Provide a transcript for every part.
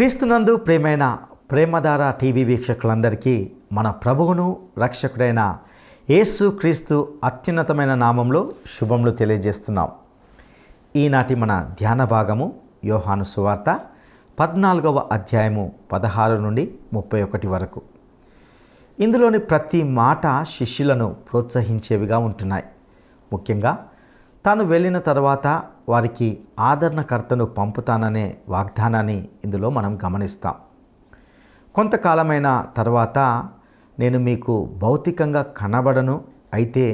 క్రీస్తునందు ప్రేమైన ప్రేమధార టీవీ వీక్షకులందరికీ మన ప్రభువును రక్షకుడైన యేసు క్రీస్తు అత్యున్నతమైన నామంలో శుభములు తెలియజేస్తున్నాం. ఈనాటి మన ధ్యాన భాగము యోహాను సువార్త 14వ అధ్యాయము 16 నుండి 31 వరకు. ఇందులోని ప్రతి మాట శిష్యులను ప్రోత్సహించేవిగా ఉంటున్నాయి. ముఖ్యంగా తాను వెళ్ళిన తర్వాత వారికి ఆదరణకర్తను పంపుతాననే వాగ్దానాన్ని ఇందులో మనం గమనిస్తాం. కొంతకాలమైన తర్వాత నేను మీకు భౌతికంగా కనబడను, అయితే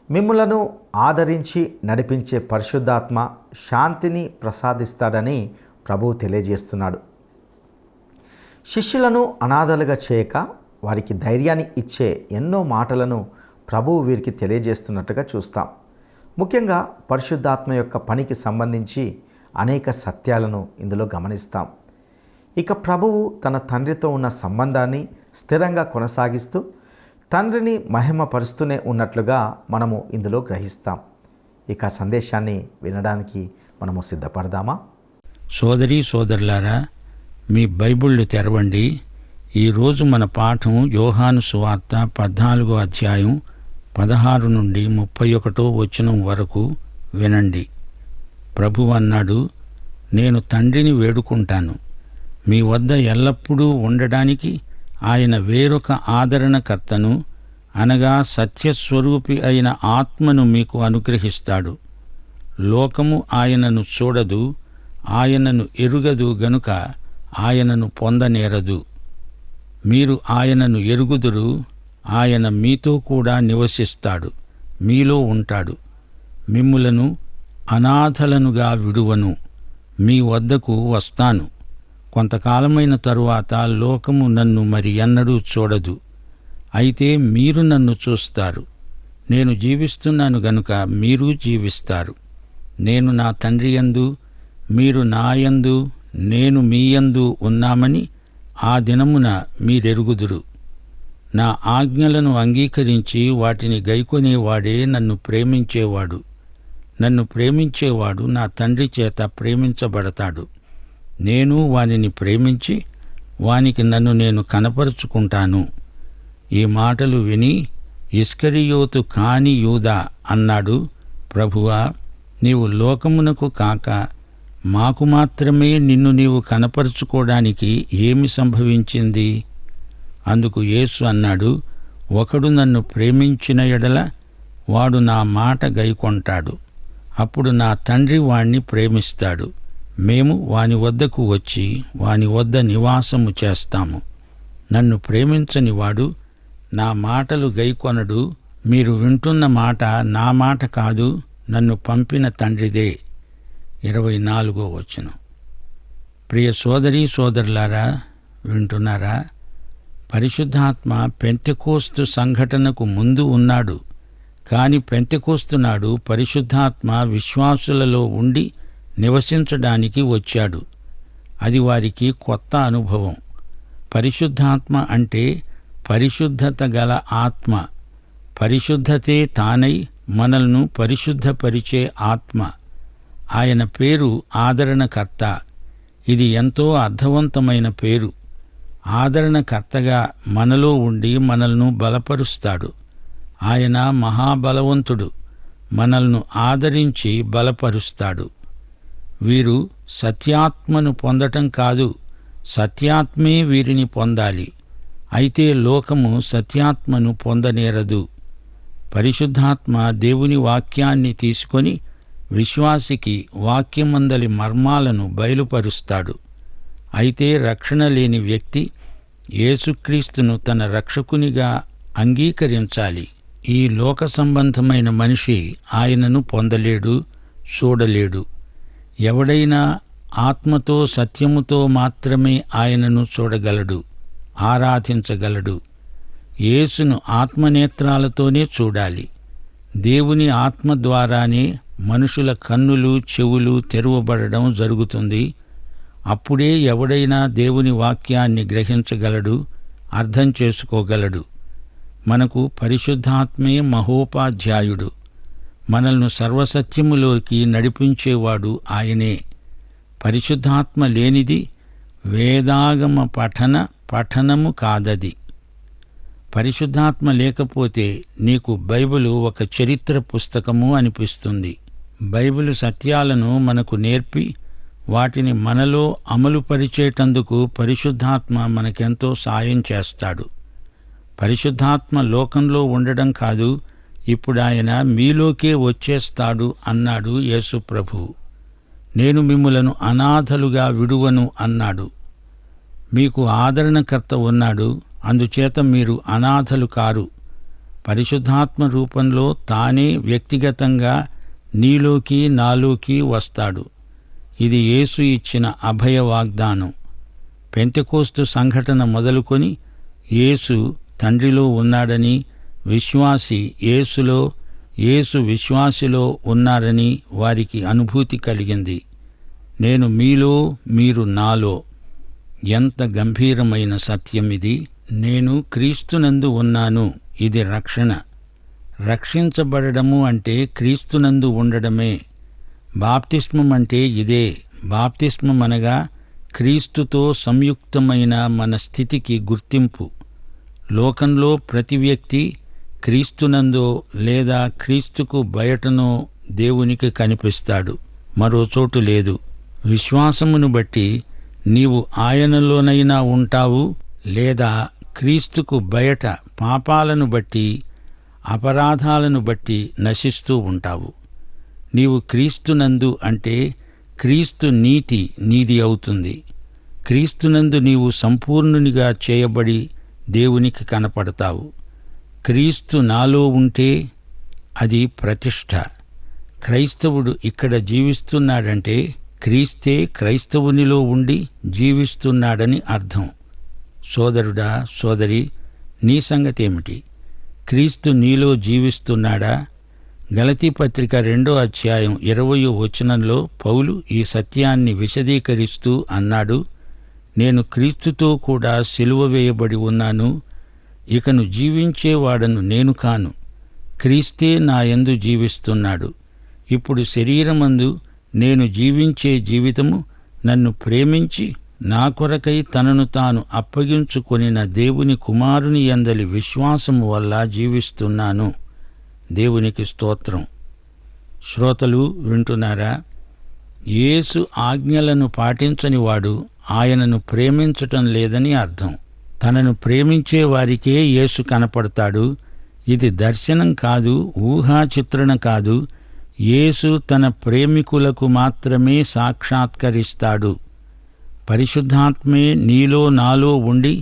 మిమ్ములను ఆదరించి నడిపించే పరిశుద్ధాత్మ శాంతిని ప్రసాదిస్తాడని ప్రభువు తెలియజేస్తున్నాడు. శిష్యులను అనాథలుగా చేయక వారికి ధైర్యాన్ని ఇచ్చే ఎన్నో మాటలను ప్రభువు వీరికి తెలియజేస్తున్నట్టుగా చూస్తాం. ముఖ్యంగా పరిశుద్ధాత్మ యొక్క పనికి సంబంధించి అనేక సత్యాలను ఇందులో గమనిస్తాం. ఇక ప్రభువు తన తండ్రితో ఉన్న సంబంధాన్ని స్థిరంగా కొనసాగిస్తూ తండ్రిని మహిమపరుస్తూనే ఉన్నట్లుగా మనము ఇందులో గ్రహిస్తాం. ఇక సందేశాన్ని వినడానికి మనము సిద్ధపడదామా? సోదరీ సోదరులారా, మీ బైబిళ్ళు తెరవండి. ఈరోజు మన పాఠం యోహాను సువార్త 14వ అధ్యాయం 16 నుండి 31 వచనం వరకు వినండి. ప్రభువు అన్నాడు, నేను తండ్రిని వేడుకుంటాను, మీ వద్ద ఎల్లప్పుడూ ఉండడానికి ఆయన వేరొక ఆదరణకర్తను, అనగా సత్యస్వరూపి అయిన ఆత్మను మీకు అనుగ్రహిస్తాడు. లోకము ఆయనను చూడదు, ఆయనను ఎరుగదు గనుక ఆయనను పొందనేరదు. మీరు ఆయనను ఎరుగుదురు, ఆయన మీతో కూడా నివసిస్తాడు, మీలో ఉంటాడు. మిమ్ములను అనాథలనుగా విడువను, మీ వద్దకు వస్తాను. కొంతకాలమైన తరువాత లోకము నన్ను మరి ఎన్నడూ చూడదు, అయితే మీరు నన్ను చూస్తారు. నేను జీవిస్తున్నాను గనుక మీరు జీవిస్తారు. నేను నా తండ్రి యందు, మీరు నా యందు, నేను మీ యందు ఉన్నామని ఆ దినమున మీరెరుగుదురు. నా ఆజ్ఞలను అంగీకరించి వాటిని గైకొనేవాడే నన్ను ప్రేమించేవాడు. నన్ను ప్రేమించేవాడు నా తండ్రి చేత ప్రేమించబడతాడు. నేను వానిని ప్రేమించి వానికి నన్ను నేను కనపరుచుకుంటాను. ఈ మాటలు విని ఇస్కరియోతు కాని యూదా అన్నాడు, ప్రభువా, నీవు లోకమునకు కాక మాకు మాత్రమే నిన్ను నీవు కనపరుచుకోవడానికి ఏమి సంభవించింది? అందుకు యేసు అన్నాడు, ఒకడు నన్ను ప్రేమించిన ఎడల వాడు నా మాట గైకొంటాడు. అప్పుడు నా తండ్రి వాణ్ణి ప్రేమిస్తాడు. మేము వాని వద్దకు వచ్చి వాని వద్ద నివాసము చేస్తాము. నన్ను ప్రేమించని వాడు నా మాటలు గైకొనడు. మీరు వింటున్న మాట నా మాట కాదు, నన్ను పంపిన తండ్రిదే. 24వ వచనం. ప్రియ సోదరీ సోదరులారా, వింటున్నారా? పరిశుద్ధాత్మ పెంతెకోస్తు సంఘటనకు ముందు ఉన్నాడు. కాని పెంతెకోస్తు నాడు పరిశుద్ధాత్మ విశ్వాసులలో ఉండి నివసించడానికి వచ్చాడు. అది వారికి కొత్త అనుభవం. పరిశుద్ధాత్మ అంటే పరిశుద్ధత గల ఆత్మ. పరిశుద్ధతే తానై మనల్ని పరిశుద్ధపరిచే ఆత్మ. ఆయన పేరు ఆదరణకర్త. ఇది ఎంతో అర్థవంతమైన పేరు. ఆదరణకర్తగా మనలో ఉండి మనల్ని బలపరుస్తాడు. ఆయన మహాబలవంతుడు, మనల్ని ఆదరించి బలపరుస్తాడు. వీరు సత్యాత్మను పొందటం కాదు, సత్యాత్మే వీరిని పొందాలి. అయితే లోకము సత్యాత్మను పొందనేరదు. పరిశుద్ధాత్మ దేవుని వాక్యాన్ని తీసుకొని విశ్వాసికి వాక్యమందలి మర్మాలను బయలుపరుస్తాడు. అయితే రక్షణ లేని వ్యక్తి యేసుక్రీస్తును తన రక్షకునిగా అంగీకరించాలి. ఈ లోక సంబంధమైన మనిషి ఆయనను పొందలేడు, చూడలేడు. ఎవడైనా ఆత్మతో సత్యముతో మాత్రమే ఆయనను చూడగలడు, ఆరాధించగలడు. యేసును ఆత్మనేత్రాలతోనే చూడాలి. దేవుని ఆత్మ ద్వారానే మనుషుల కన్నులు చెవులు తెరవబడడం జరుగుతుంది. అప్పుడే ఎవడైనా దేవుని వాక్యాన్ని గ్రహించగలడు, అర్థం చేసుకోగలడు. మనకు పరిశుద్ధాత్మే మహోపాధ్యాయుడు. మనల్ని సర్వసత్యములోకి నడిపించేవాడు ఆయనే. పరిశుద్ధాత్మ లేనిది వేదాగమ పఠనము కాదది. పరిశుద్ధాత్మ లేకపోతే నీకు బైబిలు ఒక చరిత్ర పుస్తకము అనిపిస్తుంది. బైబిలు సత్యాలను మనకు నేర్పి వాటిని మనలో అమలుపరిచేటందుకు పరిశుద్ధాత్మ మనకెంతో సాయం చేస్తాడు. పరిశుద్ధాత్మ లోకంలో ఉండడం కాదు, ఇప్పుడు ఆయన మీలోకే వచ్చేస్తాడు అన్నాడు యేసు ప్రభువు. నేను మిమ్ములను అనాథలుగా విడువను అన్నాడు. మీకు ఆదరణకర్త ఉన్నాడు, అందుచేత మీరు అనాథలు కారు. పరిశుద్ధాత్మ రూపంలో తానే వ్యక్తిగతంగా నీలోకి నాలోకి వస్తాడు. ఇది యేసు ఇచ్చిన అభయ వాగ్దానం. పెంతెకోస్తు సంఘటన మొదలుకొని యేసు తండ్రిలో ఉన్నాడని, విశ్వాసి యేసులో, యేసు విశ్వాసిలో ఉన్నారని వారికి అనుభూతి కలిగింది. నేను మీలో, మీరు నాలో. ఎంత గంభీరమైన సత్యం ఇది! నేను క్రీస్తునందు ఉన్నాను. ఇది రక్షణ. రక్షించబడము అంటే క్రీస్తునందు ఉండడమే. బాప్తిస్మం అంటే ఇదే. బాప్తిస్మం అనగా క్రీస్తుతో సంయుక్తమైన మన స్థితికి గుర్తింపు. లోకంలో ప్రతి వ్యక్తి క్రీస్తునందో లేదా క్రీస్తుకు బయటనో దేవునికి కనిపిస్తాడు, మరో చోటు లేదు. విశ్వాసమును బట్టి నీవు ఆయనలోనైనా ఉంటావు, లేదా క్రీస్తుకు బయట పాపాలను బట్టి, అపరాధాలను బట్టి నశిస్తూ ఉంటావు. నీవు క్రీస్తునందు అంటే క్రీస్తు నీతి నీది అవుతుంది. క్రీస్తునందు నీవు సంపూర్ణునిగా చేయబడి దేవునికి కనపడతావు. క్రీస్తు నాలో ఉంటే అది ప్రతిష్ఠ. క్రైస్తవుడు ఇక్కడ జీవిస్తున్నాడంటే క్రీస్తే క్రైస్తవునిలో ఉండి జీవిస్తున్నాడని అర్థం. సోదరుడా, సోదరి, నీ సంగతేమిటి? క్రీస్తు నీలో జీవిస్తున్నాడా? గలతీ పత్రిక 2వ అధ్యాయం 20వ వచనంలో పౌలు ఈ సత్యాన్ని విశదీకరిస్తూ అన్నాడు, నేను క్రీస్తుతో కూడా సిలువ వేయబడి ఉన్నాను. ఇకను జీవించేవాడను నేను కాను, క్రీస్తే నా యందు జీవిస్తున్నాడు. ఇప్పుడు శరీరమందు నేను జీవించే జీవితము నన్ను ప్రేమించి నా కొరకై తనను తాను అప్పగించుకొనిన దేవుని కుమారుని యందలి విశ్వాసము వల్ల జీవిస్తున్నాను. దేవునికి స్తోత్రం. శ్రోతలు వింటున్నారా? యేసు ఆజ్ఞలను పాటించని వాడు ఆయనను ప్రేమించటం లేదని అర్థం. తనను ప్రేమించే వారికే యేసు కనపడతాడు. ఇది దర్శనం కాదు, ఊహా చిత్రణ కాదు. యేసు తన ప్రేమికులకు మాత్రమే సాక్షాత్కరిస్తాడు. పరిశుద్ధాత్మే నీలో నాలో ఉండి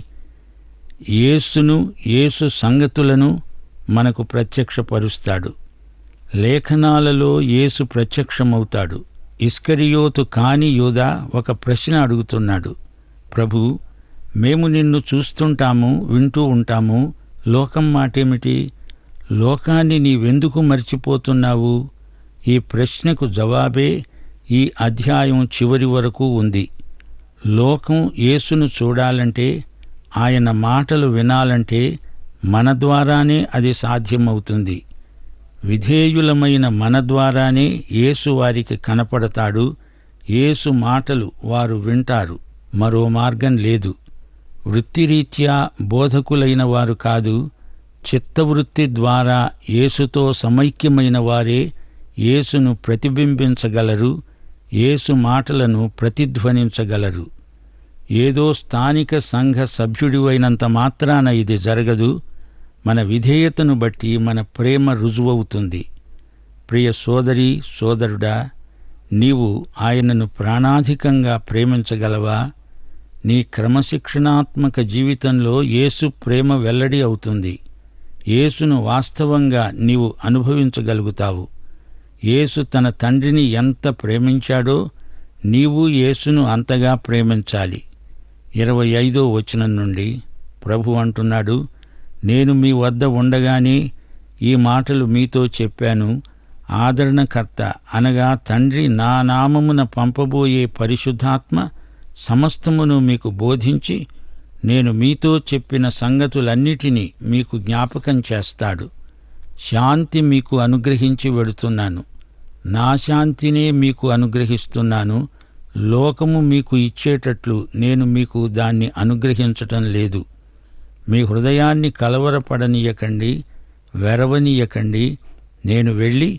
యేసును, యేసు సంగతులను మనకు ప్రత్యక్షపరుస్తాడు. లేఖనాలలో యేసు ప్రత్యక్షమవుతాడు. ఇస్కరియోతు కాని యూదా ఒక ప్రశ్న అడుగుతున్నాడు, ప్రభూ, మేము నిన్ను చూస్తుంటాము, వింటూ ఉంటాము, లోకం మాటేమిటి? లోకాన్ని నీవెందుకు మర్చిపోతున్నావు? ఈ ప్రశ్నకు జవాబే ఈ అధ్యాయం చివరి వరకు ఉంది. లోకం యేసును చూడాలంటే, ఆయన మాటలు వినాలంటే మన ద్వారానే అది సాధ్యమవుతుంది. విధేయులమైన మన ద్వారానే యేసు వారికి కనపడతాడు. యేసు మాటలు వారు వింటారు. మరో మార్గం లేదు. వృత్తిరీత్యా బోధకులైన వారు కాదు, చిత్తవృత్తి ద్వారా యేసుతో సమైక్యమైన వారే యేసును ప్రతిబింబించగలరు, యేసు మాటలను ప్రతిధ్వనించగలరు. ఏదో స్థానిక సంఘ సభ్యుడివైనంత మాత్రాన ఇది జరగదు. మన విధేయతను బట్టి మన ప్రేమ రుజువవుతుంది. ప్రియ సోదరి, సోదరుడా, నీవు ఆయనను ప్రాణాధికంగా ప్రేమించగలవా? నీ క్రమశిక్షణాత్మక జీవితంలో యేసు ప్రేమ వెల్లడి అవుతుంది. యేసును వాస్తవంగా నీవు అనుభవించగలుగుతావు. యేసు తన తండ్రిని ఎంత ప్రేమించాడో నీవు యేసును అంతగా ప్రేమించాలి. 25వ వచనం నుండి ప్రభు అంటున్నాడు, నేను మీ వద్ద ఉండగానే ఈ మాటలు మీతో చెప్పాను. ఆదరణకర్త అనగా తండ్రి నా నామమున పంపబోయే పరిశుద్ధాత్మ సమస్తమును మీకు బోధించి నేను మీతో చెప్పిన సంగతులన్నిటినీ మీకు జ్ఞాపకం చేస్తాడు. శాంతి మీకు అనుగ్రహించి వెడుతున్నాను, నా శాంతినే మీకు అనుగ్రహిస్తున్నాను. లోకము మీకు ఇచ్చేటట్లు నేను మీకు దాన్ని అనుగ్రహించటం లేదు. మీ హృదయాన్ని కలవరపడనీయకండి, వెరవనీయకండి. నేను వెళ్ళి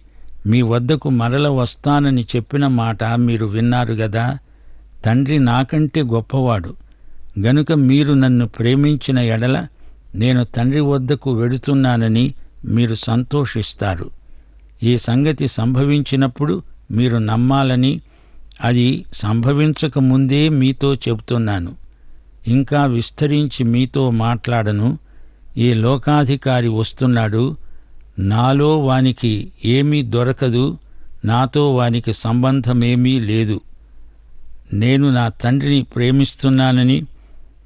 మీ వద్దకు మరల వస్తానని చెప్పిన మాట మీరు విన్నారు గదా. తండ్రి నాకంటే గొప్పవాడు గనుక మీరు నన్ను ప్రేమించిన ఎడల నేను తండ్రి వద్దకు వెడుతున్నానని మీరు సంతోషిస్తారు. ఈ సంగతి సంభవించినప్పుడు మీరు నమ్మాలని అది సంభవించకముందే మీతో చెబుతున్నాను. ఇంకా విస్తరించి మీతో మాట్లాడను. ఈ లోకాధికారి వస్తున్నాడు. నాలో వానికి ఏమీ దొరకదు, నాతో వానికి సంబంధమేమీ లేదు. నేను నా తండ్రిని ప్రేమిస్తున్నానని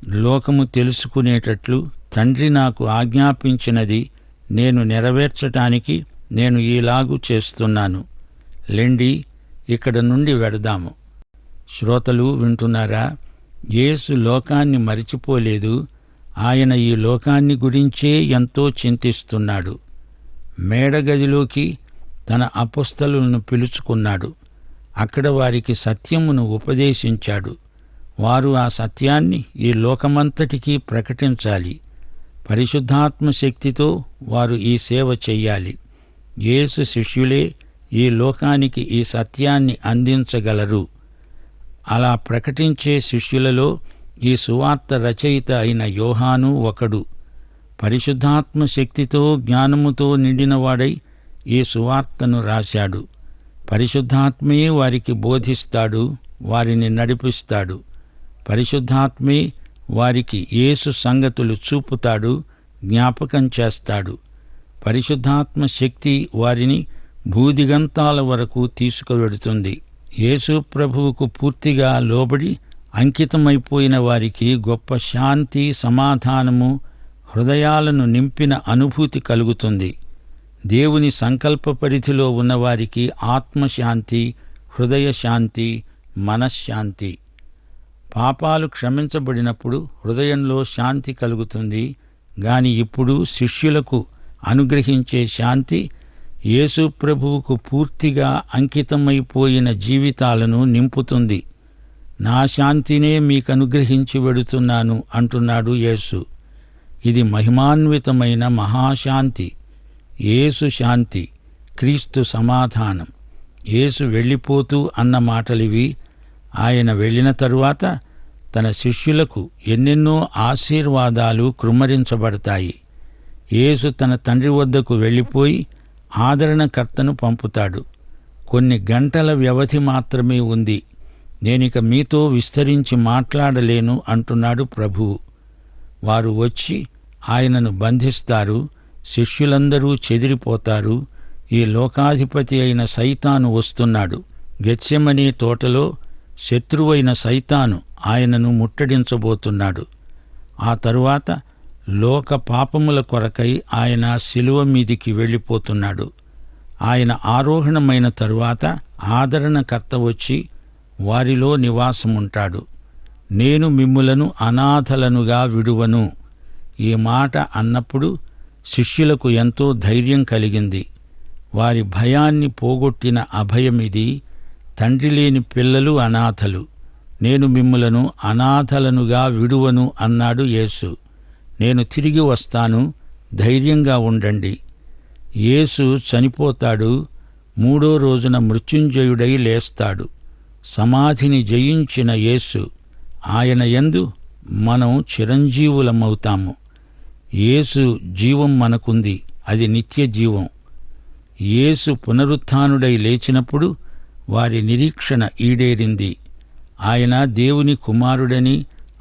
లోకము తెలుసుకునేటట్లు తండ్రి నాకు ఆజ్ఞాపించినది నేను నెరవేర్చటానికి నేను ఈలాగు చేస్తున్నాను. లెండి, ఇక్కడ నుండి వెడదాము. శ్రోతలు వింటున్నారా? యేసు లోకాన్ని మరిచిపోలేదు. ఆయన ఈ లోకాన్ని గురించే ఎంతో చింతిస్తున్నాడు. మేడగదిలోకి తన అపొస్తలులను పిలుచుకున్నాడు. అక్కడ వారికి సత్యమును ఉపదేశించాడు. వారు ఆ సత్యాన్ని ఈ లోకమంతటికీ ప్రకటించాలి. పరిశుద్ధాత్మ శక్తితో వారు ఈ సేవ చెయ్యాలి. యేసు శిష్యులే ఈ లోకానికి ఈ సత్యాన్ని అందించగలరు. అలా ప్రకటించే శిష్యులలో ఈ సువార్త రచయిత అయిన యోహాను ఒకడు. పరిశుద్ధాత్మ శక్తితో జ్ఞానముతో నిండినవాడై ఈ సువార్తను రాశాడు. పరిశుద్ధాత్మే వారికి బోధిస్తాడు, వారిని నడిపిస్తాడు. పరిశుద్ధాత్మే వారికి యేసు సంగతులు చూపుతాడు, జ్ఞాపకం చేస్తాడు. పరిశుద్ధాత్మ శక్తి వారిని భూదిగంతాల వరకు తీసుకువెడుతుంది. యేసు ప్రభువుకు పూర్తిగా లోబడి అంకితమైపోయిన వారికి గొప్ప శాంతి, సమాధానము, హృదయాలను నింపిన అనుభూతి కలుగుతుంది. దేవుని సంకల్ప పరిధిలో ఉన్నవారికి ఆత్మశాంతి, హృదయశాంతి, మనశ్శాంతి. పాపాలు క్షమించబడినప్పుడు హృదయంలో శాంతి కలుగుతుంది. గాని ఇప్పుడు శిష్యులకు అనుగ్రహించే శాంతి యేసు ప్రభువుకు పూర్తిగా అంకితమైపోయిన జీవితాలను నింపుతుంది. నా శాంతినే మీకు అనుగ్రహించి వెడుతున్నాను అంటున్నాడు యేసు. ఇది మహిమాన్వితమైన మహాశాంతి. యేసు శాంతి, క్రీస్తు సమాధానం. యేసు వెళ్ళిపోతూ అన్న మాటలివి. ఆయన వెళ్ళిన తరువాత తన శిష్యులకు ఎన్నెన్నో ఆశీర్వాదాలు కృమ్మరించబడతాయి. యేసు తన తండ్రి వద్దకు వెళ్ళిపోయి ఆదరణకర్తను పంపుతాడు. కొన్ని గంటల వ్యవధి మాత్రమే ఉంది. నేనిక మీతో విస్తరించి మాట్లాడలేను అంటున్నాడు ప్రభువు. వారు వచ్చి ఆయనను బంధిస్తారు. శిష్యులందరూ చెదిరిపోతారు. ఈ లోకాధిపతి అయిన సైతాను వస్తున్నాడు. గెత్సెమనీ తోటలో శత్రువైన సైతాను ఆయనను ముట్టడించబోతున్నాడు. ఆ తరువాత లోక పాపముల కొరకై ఆయన శిలువ మీదికి వెళ్ళిపోతున్నాడు. ఆయన ఆరోహణమైన తరువాత ఆదరణకర్త వచ్చి వారిలో నివాసముంటాడు. నేను మిమ్ములను అనాథలనుగా విడువను. ఈ మాట అన్నప్పుడు శిష్యులకు ఎంతో ధైర్యం కలిగింది. వారి భయాన్ని పోగొట్టిన అభయమిది. తండ్రి లేని పిల్లలు అనాథలు. నేను మిమ్ములను అనాథలనుగా విడువను అన్నాడు యేసు. నేను తిరిగి వస్తాను, ధైర్యంగా ఉండండి. యేసు చనిపోతాడు, 3వ రోజున మృత్యుంజయుడై లేస్తాడు. సమాధిని జయించిన యేసు, ఆయన యందు మనం చిరంజీవులమవుతాము. యేసు జీవం మనకుంది, అది నిత్య జీవం. యేసు పునరుత్థానుడై లేచినప్పుడు వారి నిరీక్షణ ఈడేరింది. ఆయన దేవుని కుమారుడని,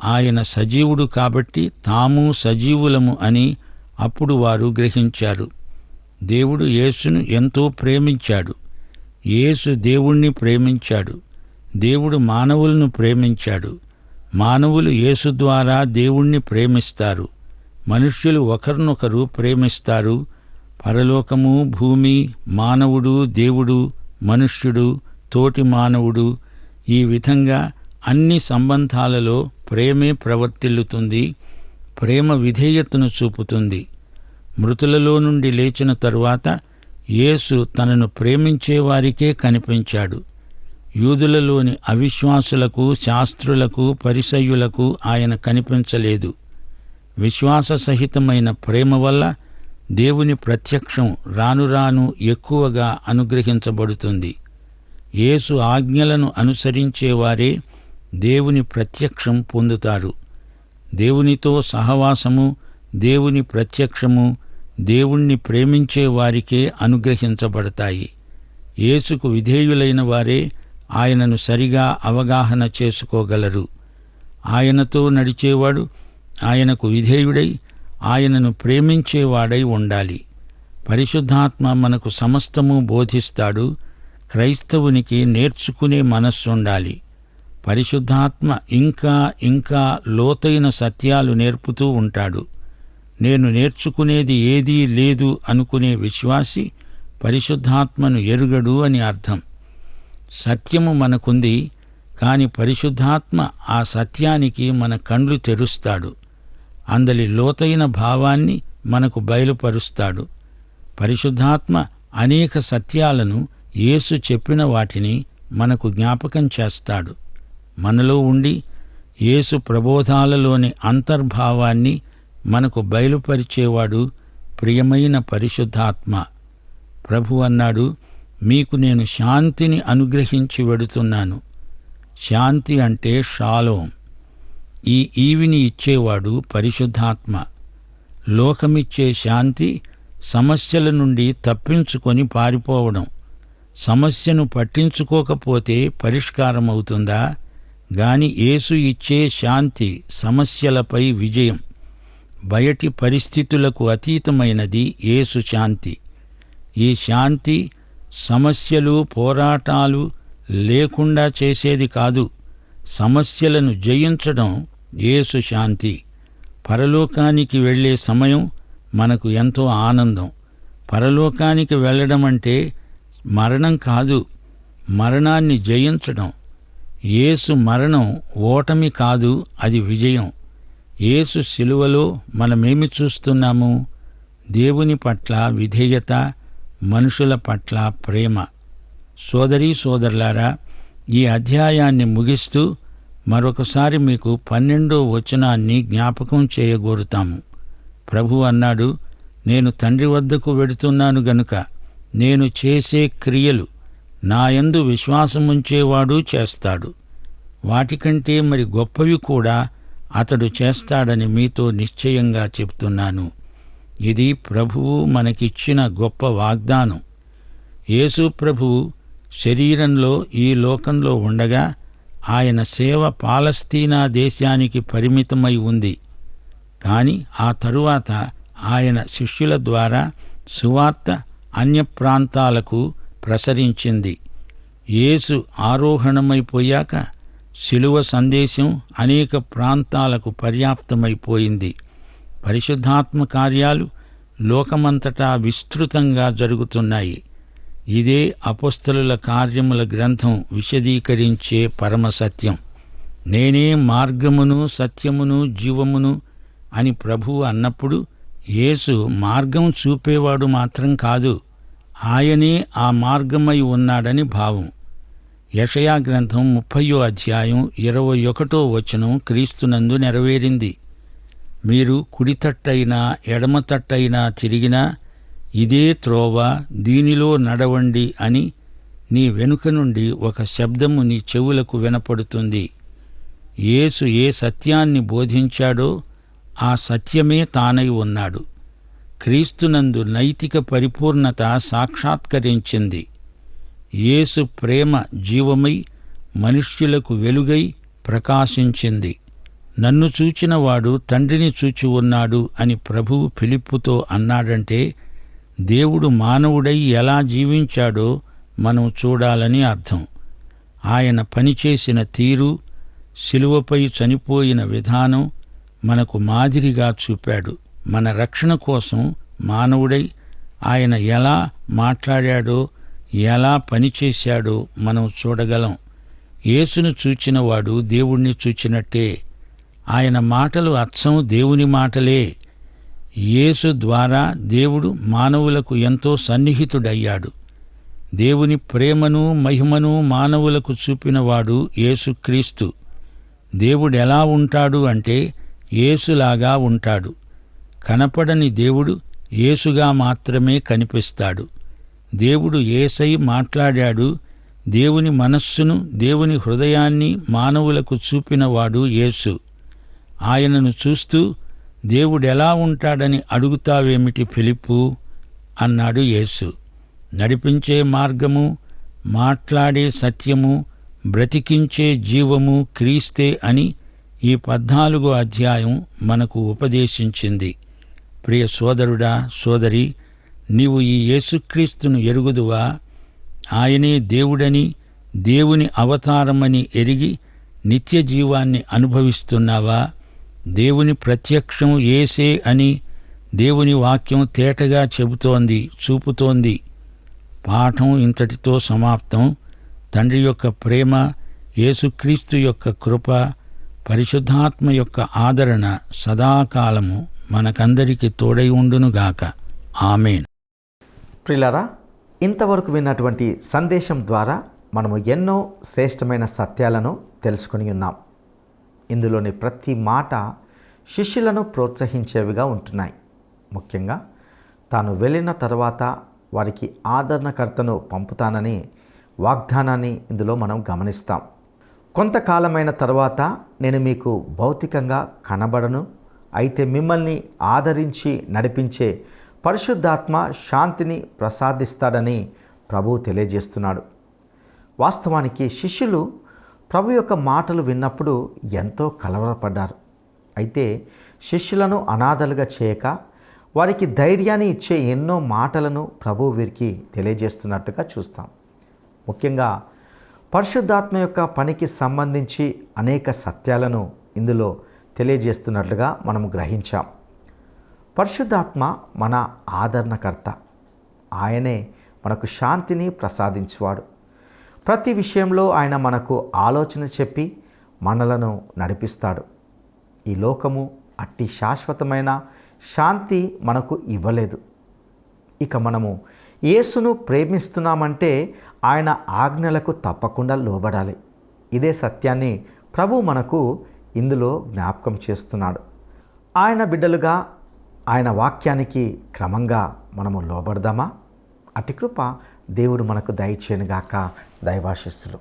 ఆయన సజీవుడు కాబట్టి తాము సజీవులము అని అప్పుడు వారు గ్రహించారు. దేవుడు యేసును ఎంతో ప్రేమించాడు. యేసు దేవుణ్ణి ప్రేమించాడు. దేవుడు మానవులను ప్రేమించాడు. మానవులు యేసు ద్వారా దేవుణ్ణి ప్రేమిస్తారు. మనుష్యులు ఒకరినొకరు ప్రేమిస్తారు. పరలోకము, భూమి, మానవుడు, దేవుడు, మనుష్యుడు, తోటి మానవుడు, ఈ విధంగా అన్ని సంబంధాలలో ప్రేమే ప్రవర్తిల్లుతుంది. ప్రేమ విధేయతను చూపుతుంది. మృతులలో నుండి లేచిన తరువాత యేసు తనను ప్రేమించేవారికే కనిపించాడు. యూదులలోని అవిశ్వాసులకు, శాస్త్రులకు, పరిసయ్యులకు ఆయన కనిపించలేదు. విశ్వాససహితమైన ప్రేమ వల్ల దేవుని ప్రత్యక్షం రానురాను ఎక్కువగా అనుగ్రహించబడుతుంది. యేసు ఆజ్ఞలను అనుసరించేవారే దేవుని ప్రత్యక్షం పొందుతారు. దేవునితో సహవాసము, దేవుని ప్రత్యక్షము దేవుణ్ణి ప్రేమించే వారికే అనుగ్రహించబడతాయి. యేసుకు విధేయులైన వారే ఆయనను సరిగా అవగాహన చేసుకోగలరు. ఆయనతో నడిచేవాడు ఆయనకు విధేయుడై ఆయనను ప్రేమించేవాడై ఉండాలి. పరిశుద్ధాత్మ మనకు సమస్తము బోధిస్తాడు. క్రైస్తవునికి నేర్చుకునే మనస్సుండాలి. పరిశుద్ధాత్మ ఇంకా ఇంకా లోతైన సత్యాలు నేర్పుతూ ఉంటాడు. నేను నేర్చుకునేది ఏదీ లేదు అనుకునే విశ్వాసి పరిశుద్ధాత్మను ఎరుగడు అని అర్థం. సత్యము మనకుంది, కాని పరిశుద్ధాత్మ ఆ సత్యానికి మన కండ్లు తెరుస్తాడు. అందలి లోతైన భావాన్ని మనకు బయలుపరుస్తాడు. పరిశుద్ధాత్మ అనేక సత్యాలను, యేసు చెప్పిన వాటిని మనకు జ్ఞాపకం చేస్తాడు. మనలో ఉండి యేసు ప్రబోధాలలోని అంతర్భావాన్ని మనకు బయలుపరిచేవాడు ప్రియమైన పరిశుద్ధాత్మ. ప్రభు అన్నాడు, మీకు నేను శాంతిని అనుగ్రహించి వెడుతున్నాను. శాంతి అంటే షాలోం. ఈ ఈవిని ఇచ్చేవాడు పరిశుద్ధాత్మ. లోకమిచ్చే శాంతి సమస్యల నుండి తప్పించుకొని పారిపోవడం. సమస్యను పట్టించుకోకపోతే పరిష్కారమవుతుందా? గాని యేసు ఇచ్చే శాంతి సమస్యలపై విజయం. బయటి పరిస్థితులకు అతీతమైనది యేసు శాంతి. ఈ శాంతి సమస్యలు, పోరాటాలు లేకుండా చేసేది కాదు. సమస్యలను జయించడం యేసు శాంతి. పరలోకానికి వెళ్ళే సమయం మనకు ఎంతో ఆనందం. పరలోకానికి వెళ్ళడం అంటే మరణం కాదు, మరణాన్ని జయించడం. యేసు మరణం ఓటమి కాదు, అది విజయం. యేసు శిలువలో మనమేమి చూస్తున్నాము? దేవుని పట్ల విధేయత, మనుషుల పట్ల ప్రేమ. సోదరీ సోదరులారా, ఈ అధ్యాయాన్ని ముగిస్తూ మరొకసారి మీకు 12వ వచనాన్ని జ్ఞాపకం చేయగోరుతాము. ప్రభు అన్నాడు, నేను తండ్రి వద్దకు వెడుతున్నాను గనుక నేను చేసే క్రియలు నాయందు విశ్వాసముంచేవాడు చేస్తాడు. వాటికంటే మరి గొప్పవి కూడా అతడు చేస్తాడని మీతో నిశ్చయంగా చెప్తున్నాను. ఇది ప్రభువు మనకిచ్చిన గొప్ప వాగ్దానం. యేసు ప్రభువు శరీరంలో ఈ లోకంలో ఉండగా ఆయన సేవ పాలస్తీనా దేశానికి పరిమితమై ఉంది. కాని ఆ తరువాత ఆయన శిష్యుల ద్వారా సువార్త అన్య ప్రాంతాలకు ప్రసరించింది. యేసు ఆరోహణమైపోయాక శిలువ సందేశం అనేక ప్రాంతాలకు పర్యాప్తమైపోయింది. పరిశుద్ధాత్మ కార్యాలు లోకమంతటా విస్తృతంగా జరుగుతున్నాయి. ఇదే అపొస్తలుల కార్యముల గ్రంథం విశదీకరించే పరమసత్యం. నేనే మార్గమును, సత్యమును, జీవమును అని ప్రభువు అన్నప్పుడు యేసు మార్గం చూపేవాడు మాత్రం కాదు, ఆయనే ఆ మార్గమై ఉన్నాడని భావం. యెషయా గ్రంథం 30వ అధ్యాయం 21వ వచనం క్రీస్తునందు నెరవేరింది. మీరు కుడితట్టైనా ఎడమతట్టైనా తిరిగినా ఇదే త్రోవ, దీనిలో నడవండి అని నీ వెనుక నుండి ఒక శబ్దము నీ చెవులకు వినపడుతుంది. యేసు ఏ సత్యాన్ని బోధించాడో ఆ సత్యమే తానై ఉన్నాడు. క్రీస్తునందు నైతిక పరిపూర్ణత సాక్షాత్కరించింది. యేసు ప్రేమ జీవమై మనుష్యులకు వెలుగై ప్రకాశించింది. నన్ను చూచినవాడు తండ్రిని చూచి ఉన్నాడు అని ప్రభువు ఫిలిప్పుతో అన్నాడంటే దేవుడు మానవుడై ఎలా జీవించాడో మనం చూడాలని అర్థం. ఆయన పనిచేసిన తీరు, శిలువపై చనిపోయిన విధానం మనకు మాదిరిగా చూపాడు. మన రక్షణ కోసం మానవుడై ఆయన ఎలా మాట్లాడాడో, ఎలా పనిచేశాడో మనం చూడగలం. యేసును చూచినవాడు దేవుణ్ణి చూచినట్టే. ఆయన మాటలు అచ్చం దేవుని మాటలే. యేసు ద్వారా దేవుడు మానవులకు ఎంతో సన్నిహితుడయ్యాడు. దేవుని ప్రేమను మహిమను మానవులకు చూపినవాడు యేసుక్రీస్తు. దేవుడెలా ఉంటాడు అంటే యేసులాగా ఉంటాడు. కనపడని దేవుడు యేసుగా మాత్రమే కనిపిస్తాడు. దేవుడు యేసై మాట్లాడాడు. దేవుని మనస్సును, దేవుని హృదయాన్ని మానవులకు చూపినవాడు యేసు. ఆయనను చూస్తూ దేవుడెలా ఉంటాడని అడుగుతావేమిటి ఫిలిప్పు అన్నాడు యేసు. నడిపించే మార్గము, మాట్లాడే సత్యము, బ్రతికించే జీవము క్రీస్తే అని ఈ 14వ అధ్యాయం మనకు ఉపదేశించింది. ప్రియ సోదరుడా, సోదరి, నీవు ఈ యేసుక్రీస్తును ఎరుగుదువా? ఆయనే దేవుడని, దేవుని అవతారమని ఎరిగి నిత్య జీవాన్ని అనుభవిస్తున్నావా? దేవుని ప్రత్యక్షం యేసే అని దేవుని వాక్యం తేటగా చెబుతోంది, చూపుతోంది. పాఠం ఇంతటితో సమాప్తం. తండ్రి యొక్క ప్రేమ, యేసుక్రీస్తు యొక్క కృప, పరిశుద్ధాత్మ యొక్క ఆదరణ సదాకాలము మనకందరికి తోడై ఉండునుగాక. ఆమేన్. ప్రియులారా, ఇంతవరకు విన్నటువంటి సందేశం ద్వారా మనము ఎన్నో శ్రేష్టమైన సత్యాలను తెలుసుకుని ఉన్నాం. ఇందులోని ప్రతి మాట శిష్యులను ప్రోత్సహించేవిగా ఉంటున్నాయి. ముఖ్యంగా తాను వెళ్ళిన తర్వాత వారికి ఆదరణకర్తను పంపుతానని వాగ్దానాన్ని ఇందులో మనం గమనిస్తాం. కొంతకాలమైన తర్వాత నేను మీకు భౌతికంగా కనబడను, అయితే మిమ్మల్ని ఆదరించి నడిపించే పరిశుద్ధాత్మ శాంతిని ప్రసాదిస్తాడని ప్రభువు తెలియజేస్తున్నాడు. వాస్తవానికి శిష్యులు ప్రభు యొక్క మాటలు విన్నప్పుడు ఎంతో కలవరపడ్డారు. అయితే శిష్యులను అనాథలుగా చేయక వారికి ధైర్యాన్ని ఇచ్చే ఎన్నో మాటలను ప్రభువు వీరికి తెలియజేస్తున్నట్టుగా చూస్తాం. ముఖ్యంగా పరిశుద్ధాత్మ యొక్క పనికి సంబంధించి అనేక సత్యాలను ఇందులో తెలియజేస్తున్నట్లుగా మనం గ్రహించాం. పరిశుద్ధాత్మ మన ఆదరణకర్త. ఆయనే మనకు శాంతిని ప్రసాదించువాడు. ప్రతి విషయంలో ఆయన మనకు ఆలోచన చెప్పి మనలను నడిపిస్తాడు. ఈ లోకము అట్టి శాశ్వతమైన శాంతి మనకు ఇవ్వలేదు. ఇక మనము యేసును ప్రేమిస్తున్నామంటే ఆయన ఆజ్ఞలకు తప్పకుండా లోబడాలి. ఇదే సత్యాన్ని ప్రభు మనకు ఇందులో జ్ఞాపకం చేస్తున్నాడు. ఆయన బిడ్డలుగా ఆయన వాక్యానికి క్రమంగా మనము లోబడదామా? అట్టి కృప దేవుడు మనకు దయచేయనుగాక. దైవాశీస్సులు.